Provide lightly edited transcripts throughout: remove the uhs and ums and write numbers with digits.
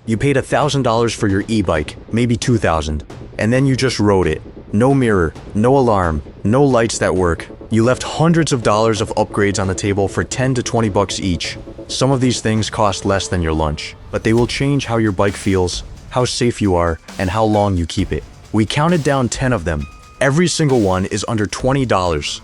You paid $1,000 for your e-bike, maybe $2,000, and then you just rode it. No mirror, no alarm, no lights that work. You left hundreds of dollars of upgrades on the table for 10 to 20 bucks each. Some of these things cost less than your lunch, but they will change how your bike feels, how safe you are, and how long you keep it. We counted down 10 of them. Every single one is under $20.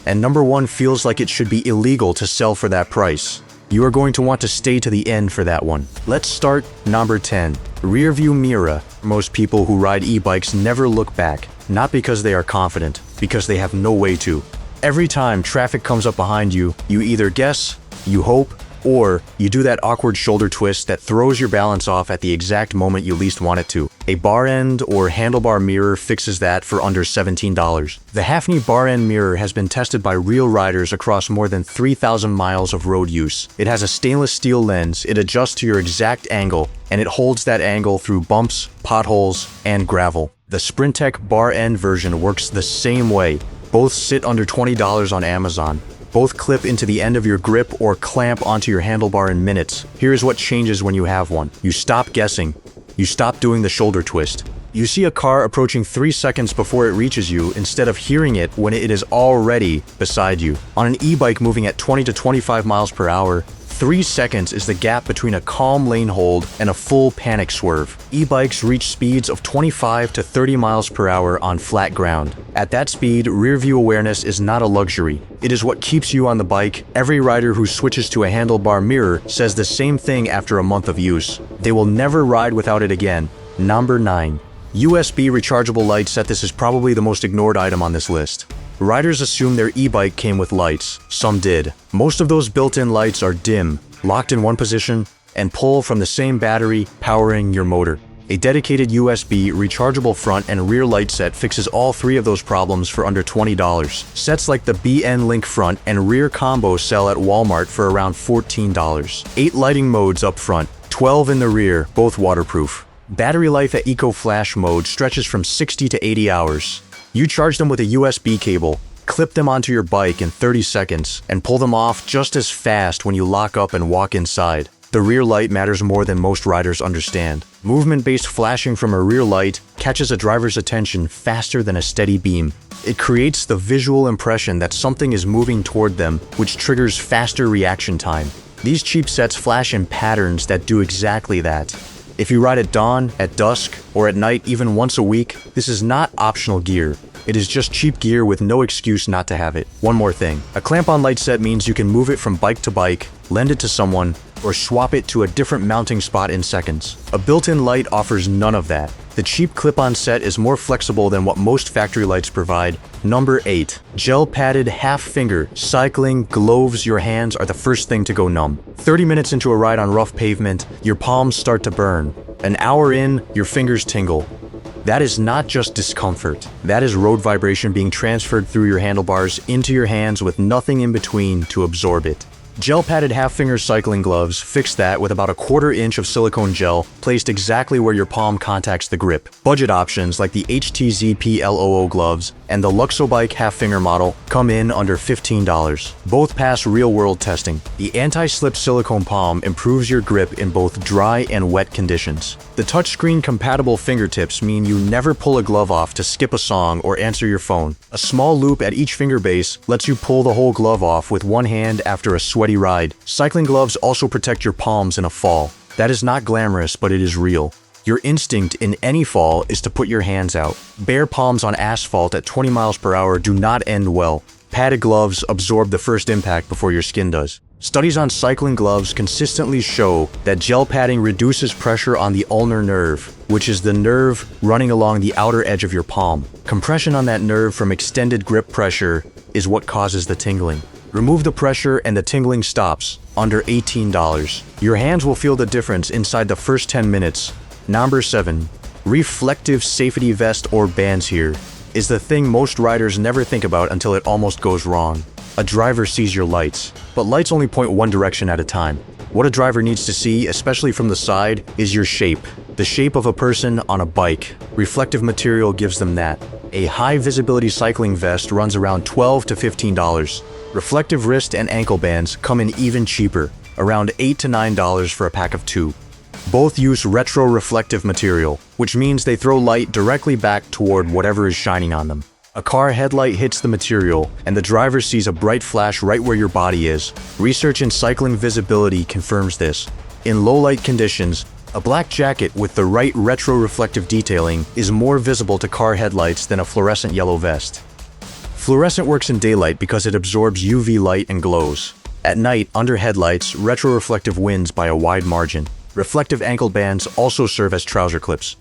And number one feels like it should be illegal to sell for that price. You are going to want to stay to the end for that one. Let's start number 10. Rear view mirror. Most people who ride e-bikes never look back, not because they are confident, because they have no way to. Every time traffic comes up behind you, you either guess, you hope, or you do that awkward shoulder twist that throws your balance off at the exact moment you least want it to. A bar end or handlebar mirror fixes that for under $17. The Hafni bar end mirror has been tested by real riders across more than 3,000 miles of road use. It has a stainless steel lens, it adjusts to your exact angle, and it holds that angle through bumps, potholes, and gravel. The Sprintech bar end version works the same way. Both sit under $20 on Amazon. Both clip into the end of your grip or clamp onto your handlebar in minutes. Here's what changes when you have one. You stop guessing. You stop doing the shoulder twist. You see a car approaching 3 seconds before it reaches you instead of hearing it when it is already beside you. On an e-bike moving at 20 to 25 miles per hour, 3 seconds is the gap between a calm lane hold and a full panic swerve. E-bikes reach speeds of 25 to 30 miles per hour on flat ground. At that speed, rear view awareness is not a luxury. It is what keeps you on the bike. Every rider who switches to a handlebar mirror says the same thing after a month of use. They will never ride without it again. Number 9. USB rechargeable light set. This is probably the most ignored item on this list. Riders assume their e-bike came with lights. Some did. Most of those built-in lights are dim, locked in one position, and pull from the same battery powering your motor. A dedicated USB rechargeable front and rear light set fixes all three of those problems for under $20. Sets like the BN Link front and rear combo sell at Walmart for around $14. 8 lighting modes up front, 12 in the rear, both waterproof. Battery life at Eco Flash mode stretches from 60 to 80 hours. You charge them with a USB cable, clip them onto your bike in 30 seconds, and pull them off just as fast when you lock up and walk inside. The rear light matters more than most riders understand. Movement-based flashing from a rear light catches a driver's attention faster than a steady beam. It creates the visual impression that something is moving toward them, which triggers faster reaction time. These cheap sets flash in patterns that do exactly that. If you ride at dawn, at dusk, or at night even once a week, this is not optional gear. It is just cheap gear with no excuse not to have it. One more thing. A clamp-on light set means you can move it from bike to bike, lend it to someone, or swap it to a different mounting spot in seconds. A built-in light offers none of that. The cheap clip-on set is more flexible than what most factory lights provide. Number 8. Gel-padded half-finger. Cycling, gloves, your hands are the first thing to go numb. 30 minutes into a ride on rough pavement, your palms start to burn. An hour in, your fingers tingle. That is not just discomfort. That is road vibration being transferred through your handlebars into your hands with nothing in between to absorb it. Gel-padded half-finger cycling gloves fix that with about a 1/4 inch of silicone gel placed exactly where your palm contacts the grip. Budget options like the HTZ PLOO gloves and the Luxobike half-finger model come in under $15. Both pass real-world testing. The anti-slip silicone palm improves your grip in both dry and wet conditions. The touchscreen-compatible fingertips mean you never pull a glove off to skip a song or answer your phone. A small loop at each finger base lets you pull the whole glove off with one hand after a sweaty ride. Cycling gloves also protect your palms in a fall. That is not glamorous, but it is real. Your instinct in any fall is to put your hands out. Bare palms on asphalt at 20 miles per hour do not end well. Padded gloves absorb the first impact before your skin does. Studies on cycling gloves consistently show that gel padding reduces pressure on the ulnar nerve, which is the nerve running along the outer edge of your palm. Compression on that nerve from extended grip pressure is what causes the tingling. Remove the pressure and the tingling stops, under $18. Your hands will feel the difference inside the first 10 minutes. Number 7. Reflective safety vest or bands. Here is the thing most riders never think about until it almost goes wrong. A driver sees your lights, but lights only point one direction at a time. What a driver needs to see, especially from the side, is your shape. The shape of a person on a bike. Reflective material gives them that. A high visibility cycling vest runs around $12 to $15. Reflective wrist and ankle bands come in even cheaper, around $8 to $9 for a pack of 2. Both use retroreflective material, which means they throw light directly back toward whatever is shining on them. A car headlight hits the material, and the driver sees a bright flash right where your body is. Research in cycling visibility confirms this. In low-light conditions, a black jacket with the right retroreflective detailing is more visible to car headlights than a fluorescent yellow vest. Fluorescent works in daylight because it absorbs UV light and glows. At night, under headlights, retroreflective wins by a wide margin. Reflective ankle bands also serve as trouser clips.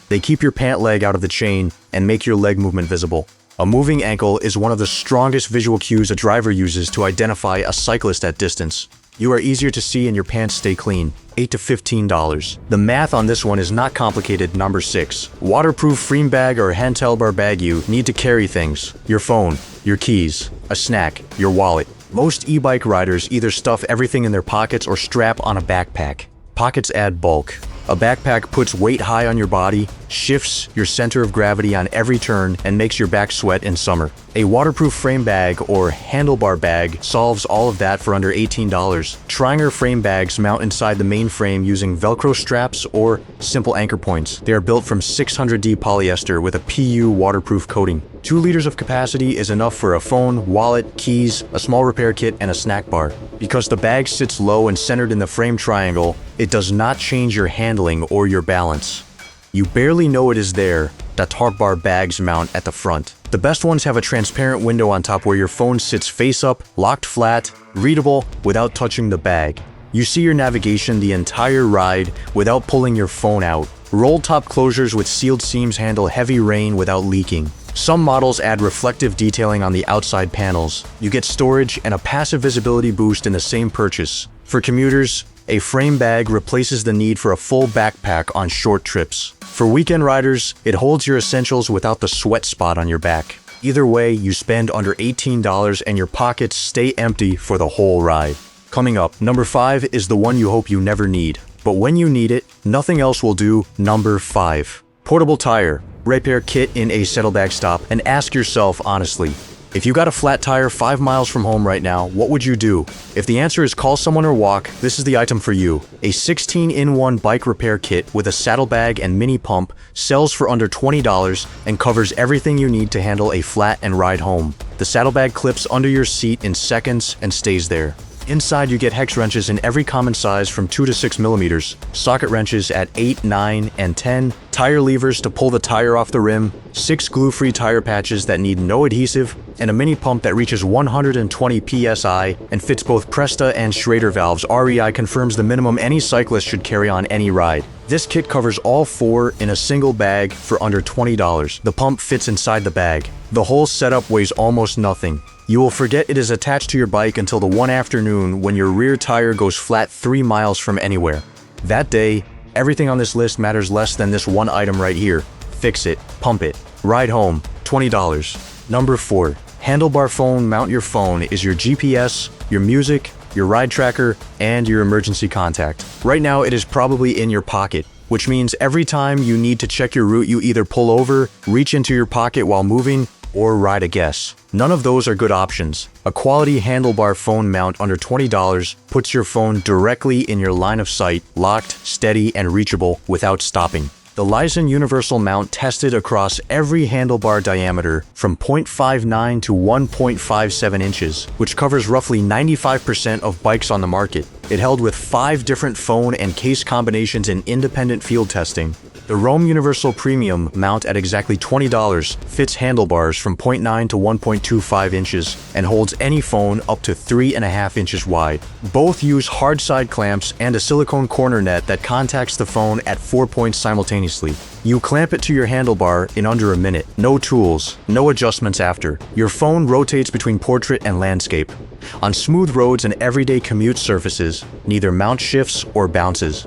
They keep your pant leg out of the chain and make your leg movement visible. A moving ankle is one of the strongest visual cues a driver uses to identify a cyclist at distance. You are easier to see and your pants stay clean. $8 to $15. The math on this one is not complicated. Number 6. Waterproof frame bag or Handlebar bag. You need to carry things. Your phone, your keys, a snack, your wallet. Most e-bike riders either stuff everything in their pockets or strap on a backpack. Pockets add bulk. A backpack puts weight high on your body, shifts your center of gravity on every turn, and makes your back sweat in summer. A waterproof frame bag or Handlebar bag solves all of that for under $18. Tringer frame bags mount inside the main frame using Velcro straps or simple anchor points. They are built from 600D polyester with a PU waterproof coating. 2 liters of capacity is enough for a phone, wallet, keys, a small repair kit, and a snack bar. Because the bag sits low and centered in the frame triangle, it does not change your handling or your balance. You barely know it is there. Handlebar bags mount at the front. The best ones have a transparent window on top where your phone sits face up, locked flat, readable without touching the bag. You see your navigation the entire ride without pulling your phone out. Roll top closures with sealed seams handle heavy rain without leaking. Some models add reflective detailing on the outside panels. You get storage and a passive visibility boost in the same purchase. For commuters, a frame bag replaces the need for a full backpack on short trips. For weekend riders, it holds your essentials without the sweat spot on your back. Either way, you spend under $18 and your pockets stay empty for the whole ride. Coming up, number 5 is the one you hope you never need. But when you need it, nothing else will do. Number 5. Portable tire. Repair kit in a saddlebag stop, and ask yourself honestly, if you got a flat tire 5 miles from home right now, what would you do? If the answer is call someone or walk, this is the item for you. A 16-in-1 bike repair kit with a saddlebag and mini pump sells for under $20 and covers everything you need to handle a flat and ride home. The saddlebag clips under your seat in seconds and stays there. Inside, you get hex wrenches in every common size from 2 to 6 millimeters, socket wrenches at 8, 9, and 10, tire levers to pull the tire off the rim, 6 glue-free tire patches that need no adhesive, and a mini pump that reaches 120 psi and fits both Presta and Schrader valves. REI confirms the minimum any cyclist should carry on any ride. This kit covers all 4 in a single bag for under $20. The pump fits inside the bag. The whole setup weighs almost nothing. You will forget it is attached to your bike until the one afternoon when your rear tire goes flat 3 miles from anywhere. That day, everything on this list matters less than this one item right here. Fix it, pump it, ride home, $20. Number 4. Handlebar phone. Mount your phone is your GPS, your music, your ride tracker, and your emergency contact. Right now, it is probably in your pocket, which means every time you need to check your route, you either pull over, reach into your pocket while moving, or ride a guess. None of those are good options. A quality handlebar phone mount under $20 puts your phone directly in your line of sight, locked, steady, and reachable without stopping. The Lysen Universal Mount tested across every handlebar diameter from 0.59 to 1.57 inches, which covers roughly 95% of bikes on the market. It held with 5 different phone and case combinations in independent field testing. The Roam Universal Premium mount at exactly $20 fits handlebars from 0.9 to 1.25 inches and holds any phone up to 3.5 inches wide. Both use hard side clamps and a silicone corner net that contacts the phone at 4 points simultaneously. You clamp it to your handlebar in under a minute. No tools, no adjustments after. Your phone rotates between portrait and landscape. On smooth roads and everyday commute surfaces, neither mount shifts or bounces.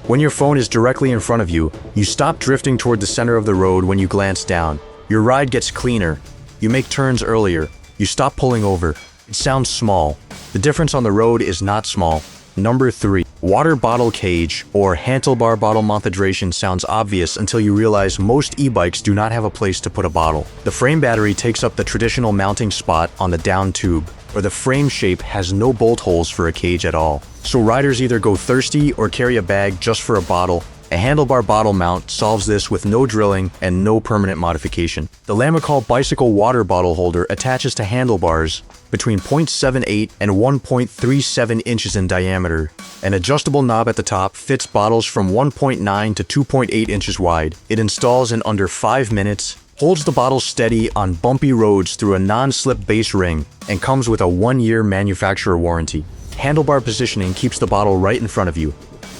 When your phone is directly in front of you, you stop drifting toward the center of the road when you glance down. Your ride gets cleaner. You make turns earlier. You stop pulling over. It sounds small. The difference on the road is not small. Number 3. Water bottle cage or handlebar bottle monthidration sounds obvious until you realize most e-bikes do not have a place to put a bottle. The frame battery takes up the traditional mounting spot on the down tube, or the frame shape has no bolt holes for a cage at all. so riders either go thirsty or carry a bag just for a bottle. A handlebar bottle mount solves this with no drilling and no permanent modification. The Lamicall bicycle water bottle holder attaches to handlebars between 0.78 and 1.37 inches in diameter. An adjustable knob at the top fits bottles from 1.9 to 2.8 inches wide. It installs in under 5 minutes, holds the bottle steady on bumpy roads through a non-slip base ring, and comes with a 1-year manufacturer warranty. Handlebar positioning keeps the bottle right in front of you.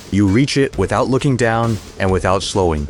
You reach it without looking down and without slowing.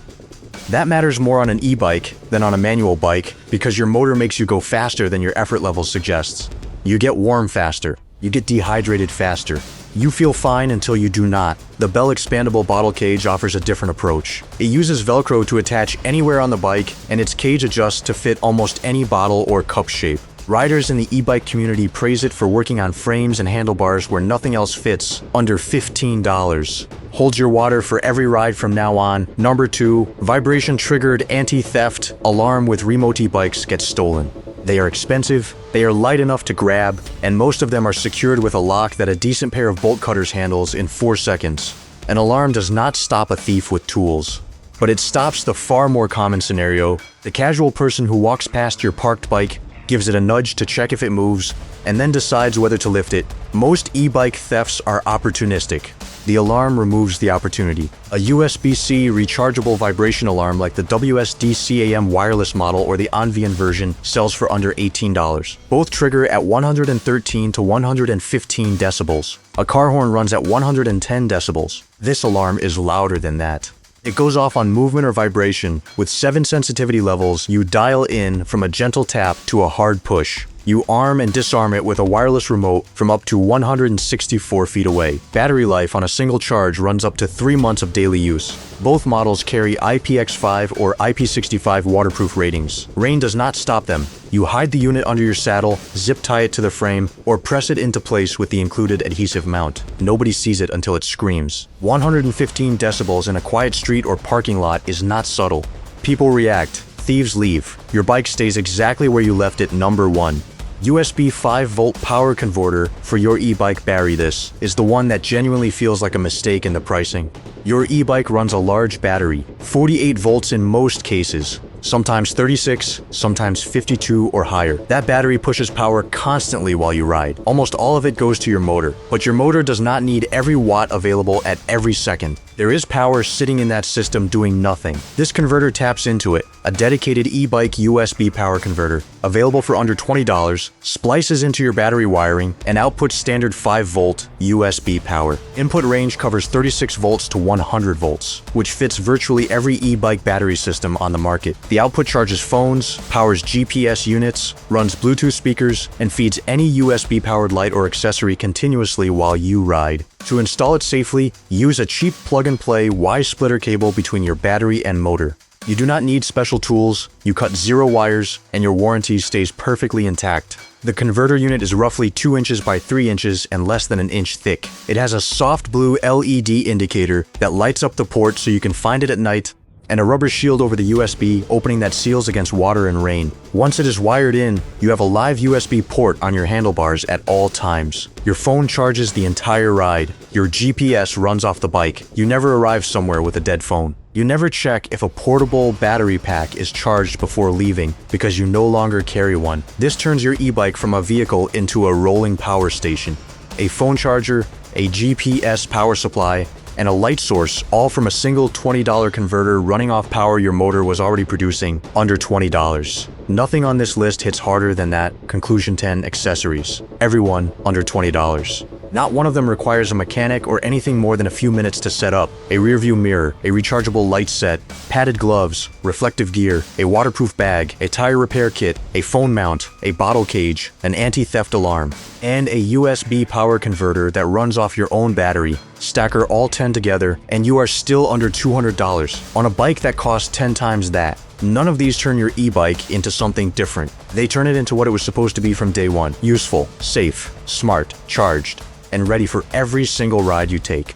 That matters more on an e-bike than on a manual bike because your motor makes you go faster than your effort level suggests. You get warm faster. You get dehydrated faster. You feel fine until you do not. The Bell expandable bottle cage offers a different approach. It uses Velcro to attach anywhere on the bike, and its cage adjusts to fit almost any bottle or cup shape. Riders in the e-bike community praise it for working on frames and handlebars where nothing else fits, under $15. Holds your water for every ride from now on. Number 2, vibration-triggered anti-theft alarm with remote e-bikes gets stolen. They are expensive, they are light enough to grab, and most of them are secured with a lock that a decent pair of bolt cutters handles in 4 seconds. An alarm does not stop a thief with tools, but it stops the far more common scenario: the casual person who walks past your parked bike, gives it a nudge to check if it moves, and then decides whether to lift it. Most e-bike thefts are opportunistic. The alarm removes the opportunity. A USB-C rechargeable vibration alarm like the WSD-CAM wireless model or the Envian version sells for under $18. Both trigger at 113 to 115 decibels. A car horn runs at 110 decibels. This alarm is louder than that. It goes off on movement or vibration. With 7 sensitivity levels, you dial in from a gentle tap to a hard push. You arm and disarm it with a wireless remote from up to 164 feet away. Battery life on a single charge runs up to 3 months of daily use. Both models carry IPX5 or IP65 waterproof ratings. Rain does not stop them. You hide the unit under your saddle, zip tie it to the frame, or press it into place with the included adhesive mount. Nobody sees it until it screams. 115 decibels in a quiet street or parking lot is not subtle. People react. Thieves leave. Your bike stays exactly where you left it. Number 1. USB 5-volt power converter for your e-bike. This is the one that genuinely feels like a mistake in the pricing. Your e-bike runs a large battery, 48 volts in most cases, sometimes 36, sometimes 52 or higher. That battery pushes power constantly while you ride. Almost all of it goes to your motor, but your motor does not need every watt available at every second. There is power sitting in that system doing nothing. This converter taps into it. A dedicated e-bike USB power converter, available for under $20, splices into your battery wiring and outputs standard 5-volt USB power. Input range covers 36 volts to 100 volts, which fits virtually every e-bike battery system on the market. The output charges phones, powers GPS units, runs Bluetooth speakers, and feeds any USB-powered light or accessory continuously while you ride. To install it safely, use a cheap plug-and-play Y-splitter cable between your battery and motor. You do not need special tools, you cut 0 wires, and your warranty stays perfectly intact. The converter unit is roughly 2 inches by 3 inches and less than an inch thick. It has a soft blue LED indicator that lights up the port so you can find it at night, and a rubber shield over the USB opening that seals against water and rain. Once it is wired in, you have a live USB port on your handlebars at all times. Your phone charges the entire ride. Your GPS runs off the bike. You never arrive somewhere with a dead phone. You never check if a portable battery pack is charged before leaving because you no longer carry one. This turns your e-bike from a vehicle into a rolling power station. A phone charger, a GPS power supply, and a light source, all from a single $20 converter running off power your motor was already producing, under $20. Nothing on this list hits harder than that. Conclusion 10, accessories. Everyone under $20. Not one of them requires a mechanic or anything more than a few minutes to set up. A rearview mirror, a rechargeable light set, padded gloves, reflective gear, a waterproof bag, a tire repair kit, a phone mount, a bottle cage, an anti-theft alarm, and a USB power converter that runs off your own battery. Stacker all 10 together, and you are still under $200 on a bike that costs 10 times that. None of these turn your e-bike into something different. They turn it into what it was supposed to be from day one: useful, safe, smart, charged, and ready for every single ride you take.